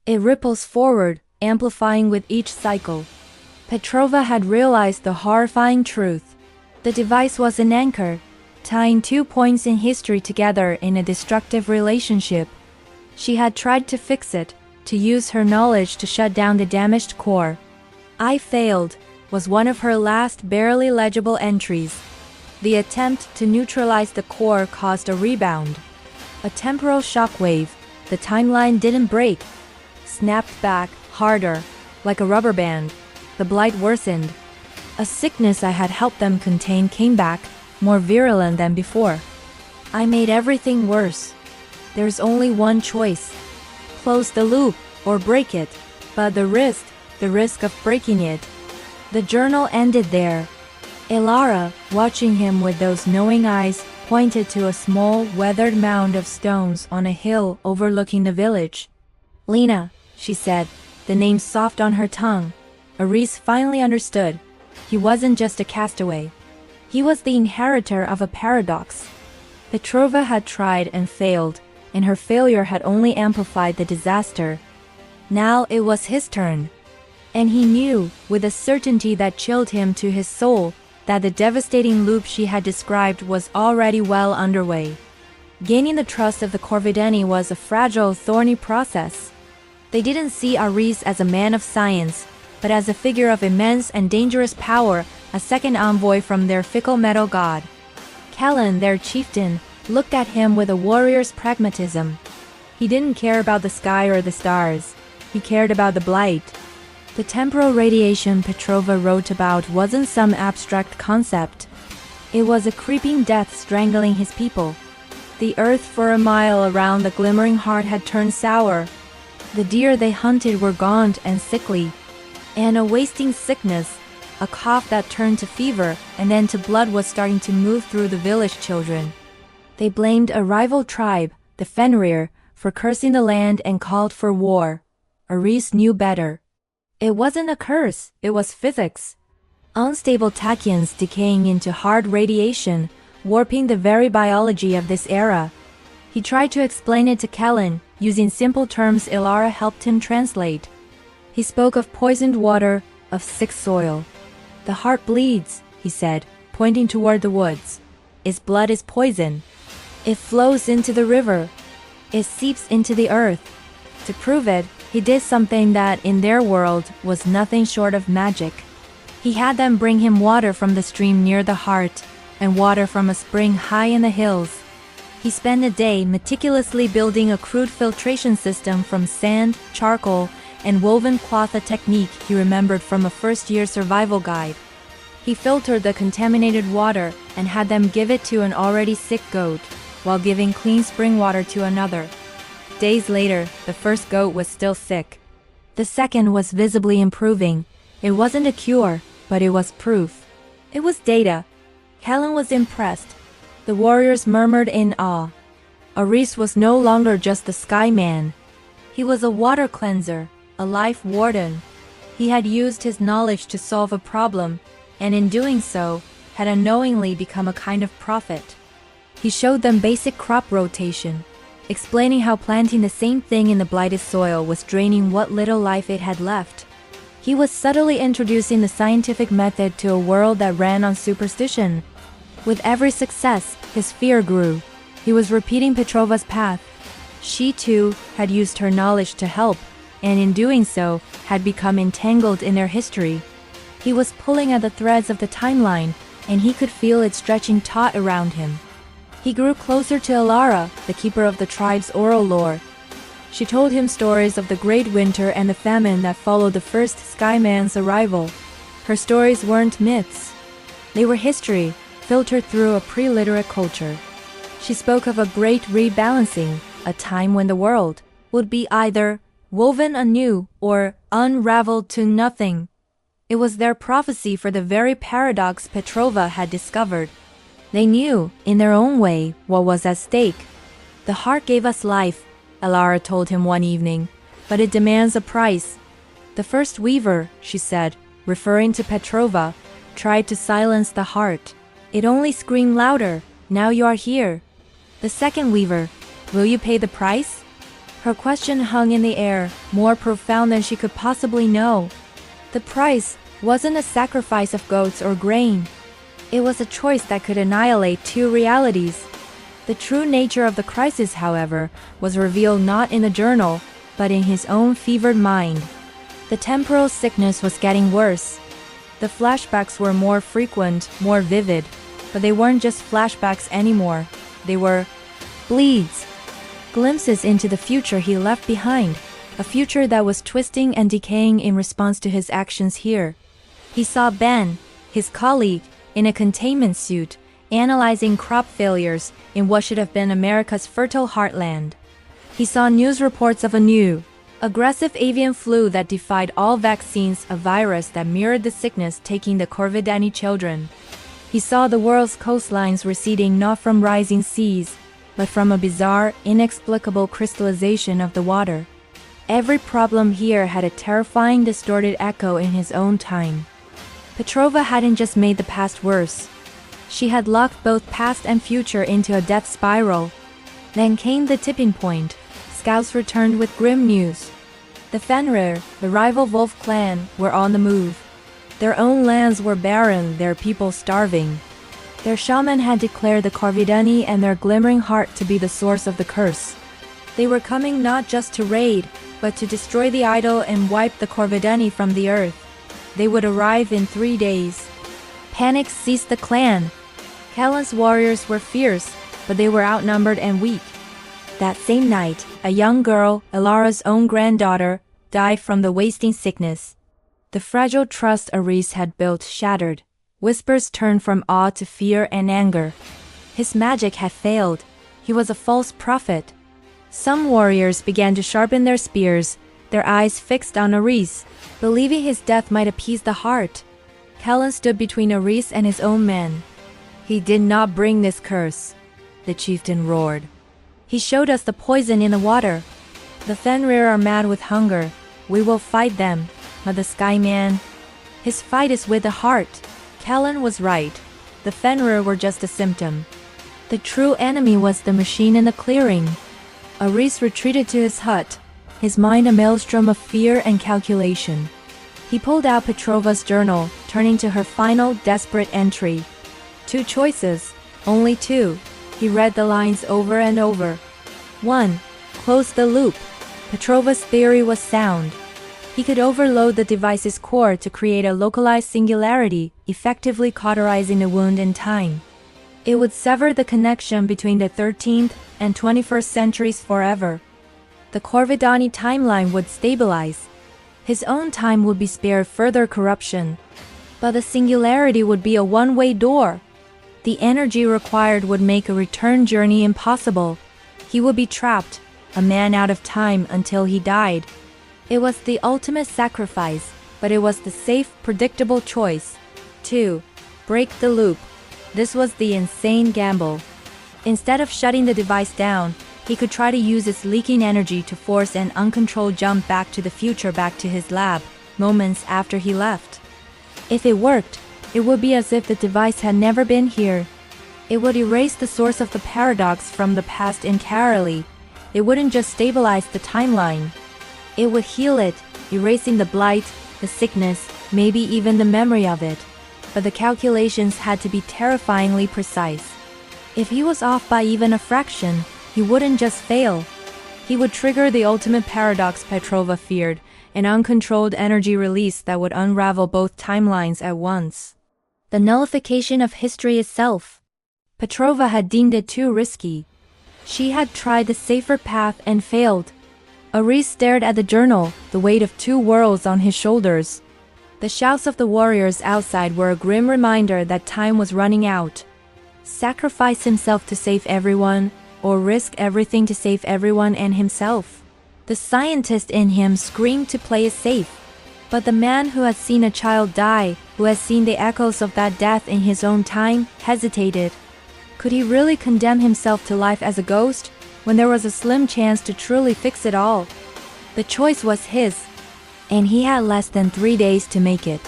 It ripples forward, amplifying with each cycle. Petrova had realized the horrifying truth. The device was an anchor, tying 2 points in history together in a destructive relationship. She had tried to fix it, to use her knowledge to shut down the damaged core. "I failed," was one of her last barely legible entries. The attempt to neutralize the core caused a rebound. A temporal shockwave. The timeline didn't break. Snapped back, harder, like a rubber band. The blight worsened. A sickness I had helped them contain came back, more virulent than before. I made everything worse. There's only one choice. Close the loop, or break it. But the risk of breaking it. The journal ended there. Elara, watching him with those knowing eyes, pointed to a small, weathered mound of stones on a hill overlooking the village. "Lena," she said, the name soft on her tongue. Aris finally understood. He wasn't just a castaway. He was the inheritor of a paradox. Petrova had tried and failed, and her failure had only amplified the disaster. Now it was his turn. And he knew, with a certainty that chilled him to his soul, that the devastating loop she had described was already well underway. Gaining the trust of the Corvideni was a fragile, thorny process. They didn't see Aris as a man of science, but as a figure of immense and dangerous power, a second envoy from their fickle metal god. Kellen, their chieftain, looked at him with a warrior's pragmatism. He didn't care about the sky or the stars. He cared about the blight. The temporal radiation Petrova wrote about wasn't some abstract concept. It was a creeping death strangling his people. The earth for a mile around the glimmering heart had turned sour. The deer they hunted were gaunt and sickly. And a wasting sickness, a cough that turned to fever and then to blood, was starting to move through the village children. They blamed a rival tribe, the Fenrir, for cursing the land and called for war. Aris knew better. It wasn't a curse, it was physics. Unstable tachyons decaying into hard radiation, warping the very biology of this era. He tried to explain it to Kellen, using simple terms Ilara helped him translate. He spoke of poisoned water, of sick soil. "The heart bleeds," he said, pointing toward the woods. "Its blood is poison. It flows into the river. It seeps into the earth." To prove it, he did something that, in their world, was nothing short of magic. He had them bring him water from the stream near the heart, and water from a spring high in the hills. He spent a day meticulously building a crude filtration system from sand, charcoal, and woven cloth, a technique he remembered from a first-year survival guide. He filtered the contaminated water and had them give it to an already sick goat, while giving clean spring water to another. Days later, the first goat was still sick. The second was visibly improving. It wasn't a cure, but it was proof. It was data. Helen was impressed. The warriors murmured in awe. Aris was no longer just the sky man. He was a water cleanser, a life warden. He had used his knowledge to solve a problem, and in doing so, had unknowingly become a kind of prophet. He showed them basic crop rotation, explaining how planting the same thing in the blighted soil was draining what little life it had left. He was subtly introducing the scientific method to a world that ran on superstition. With every success, his fear grew. He was repeating Petrova's path. She, too, had used her knowledge to help, and in doing so, had become entangled in their history. He was pulling at the threads of the timeline, and he could feel it stretching taut around him. He grew closer to Ilara, the keeper of the tribe's oral lore. She told him stories of the great winter and the famine that followed the first Skyman's arrival. Her stories weren't myths. They were history, filtered through a pre-literate culture. She spoke of a great rebalancing, a time when the world would be either woven anew or unraveled to nothing. It was their prophecy for the very paradox Petrova had discovered. They knew, in their own way, what was at stake. "The heart gave us life," Ilara told him one evening, "but it demands a price." "The first weaver," she said, referring to Petrova, "tried to silence the heart. It only screamed louder. Now you are here." "The second weaver, will you pay the price?" Her question hung in the air, more profound than she could possibly know. The price wasn't a sacrifice of goats or grain. It was a choice that could annihilate two realities. The true nature of the crisis, however, was revealed not in the journal, but in his own fevered mind. The temporal sickness was getting worse. The flashbacks were more frequent, more vivid, but they weren't just flashbacks anymore. They were bleeds. Glimpses into the future he left behind, a future that was twisting and decaying in response to his actions here. He saw Ben, his colleague, in a containment suit, analyzing crop failures in what should have been America's fertile heartland. He saw news reports of a new, aggressive avian flu that defied all vaccines, a virus that mirrored the sickness taking the Corvidani children. He saw the world's coastlines receding not from rising seas, but from a bizarre, inexplicable crystallization of the water. Every problem here had a terrifying, distorted echo in his own time. Petrova hadn't just made the past worse. She had locked both past and future into a death spiral. Then came the tipping point. Scouts returned with grim news. The Fenrir, the rival wolf clan, were on the move. Their own lands were barren, their people starving. Their shaman had declared the Corvidani and their glimmering heart to be the source of the curse. They were coming not just to raid, but to destroy the idol and wipe the Corvidani from the earth. They would arrive in 3 days. Panic seized the clan. Callan's warriors were fierce, but they were outnumbered and weak. That same night, a young girl, Ilara's own granddaughter, died from the wasting sickness. The fragile trust Aris had built shattered. Whispers turned from awe to fear and anger. His magic had failed. He was a false prophet. Some warriors began to sharpen their spears, their eyes fixed on Aris, believing his death might appease the heart. Callan stood between Aris and his own men. "He did not bring this curse," the chieftain roared. "He showed us the poison in the water. The Fenrir are mad with hunger. We will fight them, but the Skyman, his fight is with the heart." Callan was right. The Fenrir were just a symptom. The true enemy was the machine in the clearing. Aris retreated to his hut, his mind a maelstrom of fear and calculation. He pulled out Petrova's journal, turning to her final, desperate entry. 2 choices, only 2. He read the lines over and over. 1. Close the loop. Petrova's theory was sound. He could overload the device's core to create a localized singularity, effectively cauterizing the wound in time. It would sever the connection between the 13th and 21st centuries forever. The Corvidani timeline would stabilize. His own time would be spared further corruption. But the singularity would be a one-way door. The energy required would make a return journey impossible. He would be trapped, a man out of time until he died. It was the ultimate sacrifice, but it was the safe, predictable choice. 2. Break the loop. This was the insane gamble. Instead of shutting the device down, he could try to use its leaking energy to force an uncontrolled jump back to the future, back to his lab, moments after he left. If it worked, it would be as if the device had never been here. It would erase the source of the paradox from the past entirely. It wouldn't just stabilize the timeline. It would heal it, erasing the blight, the sickness, maybe even the memory of it. But the calculations had to be terrifyingly precise. If he was off by even a fraction, he wouldn't just fail. He would trigger the ultimate paradox Petrova feared, an uncontrolled energy release that would unravel both timelines at once. The nullification of history itself. Petrova had deemed it too risky. She had tried the safer path and failed. Aris stared at the journal, the weight of 2 worlds on his shoulders. The shouts of the warriors outside were a grim reminder that time was running out. Sacrifice himself to save everyone, or risk everything to save everyone and himself. The scientist in him screamed to play it safe. But the man who had seen a child die, who had seen the echoes of that death in his own time, hesitated. Could he really condemn himself to life as a ghost, when there was a slim chance to truly fix it all? The choice was his, and he had less than 3 days to make it.